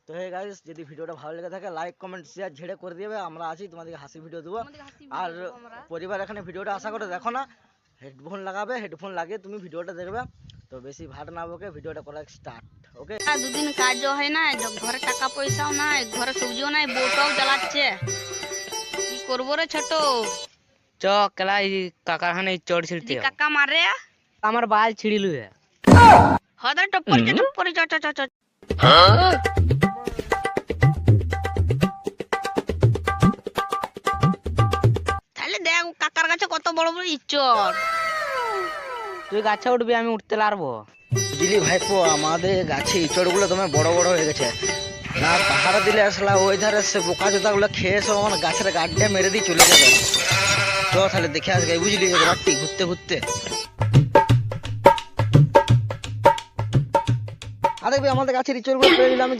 তো hey guys, যদি ভিডিওটা ভালো লেগে থাকে লাইক কমেন্ট শেয়ার ঝেড়ে করে দিবে। আমরা আছি, তোমাদেরকে হাসি ভিডিও দেবো। আর পরিবার এখানে ভিডিওটা আশা করে দেখো না, হেডফোন লাগাবে, হেডফোন লাগিয়ে তুমি ভিডিওটা দেখবে। তো বেশি ভাট না বকে ভিডিওটা করা স্টার্ট। ওকে, দুদিন কাজও হয় না, ঘরে টাকা পয়সাও নাই, ঘরে সবজিও নাই, বউটাও জ্বালাচ্ছে, কি করবো রে ছোট? চ কেলা কাকারখানে চড় ছিড়তে কাকা মারে আমার বাল ছিড়িলু হে হদা টপ্পর চ চ চ চ। তাহলে দেখ কাকার কাছে কত বড় বড় ইচ্চর। তুই গাছে উঠবি, আমি উঠতে পারবো? বুঝলি ভাইপো, আমাদের গাছে ইঁচড়গুলো তোমার বড় বড় হয়ে গেছে না। পাহাড়ে দিলে আসলে ওই ধারে সে পোকা জোতাগুলো খেয়ে সব আমার গাছের গাড্ডে মেরে দিয়ে চলে যাবে। তো তাহলে দেখে আসবে, বুঝলি, রাত্রি ঘুরতে ঘুরতে। আর দেখবি আমাদের গাছের ইঁচড়গুলো পেয়ে গেলে আমি